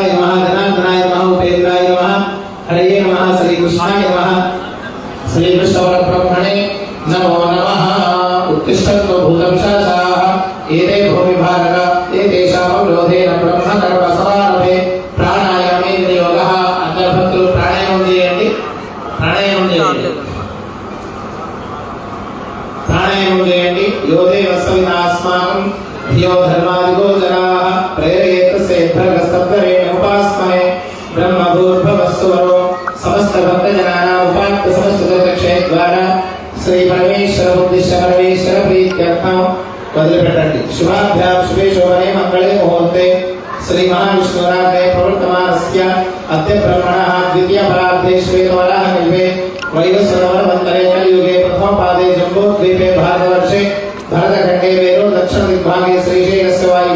जनार्दनाय नमः उपेन्द्राय नमः हरे नमः श्री कृष्णाय नमः श्री कृष्ण परब्रह्मणे नमो नमः उत्तिष्ठन्तु भूतपिशाचाः एते भूमिभारत एतेषामवरोधेन ब्रह्मकर्मसमारभे प्राणायामेन्द्रियोगः अन्तर्भक्तु प्राणायामं చేయండి प्राणायामं చేయండి योधे वसविनास्माकं धियो धर्मादिको जनाः प्रेरयेत् सेभ्रगस्तब्धरेण उपास्महे ब्रह्मभूर्भुवस्सुवरो समस्त भक्तजनानां उपात्त समस्तक्षे द्वारा श्री परमेश्वर उद्दिश्य परमेश्वर प्रीत्यर्थं वदिलिपेट्टंడి शुभाभ्यां शुभे शोभने मंगले मुहूर्ते श्री महाविष्णुराज्ञे प्रवर्तमानस्य अद्य ब्रह्मणः द्वितीय परार्धे श्वेतवराह कल्पे वैवस्वतमन्वन्तरे कलियुगे प्रथम पादे जम्बूद्वीपे भार्गव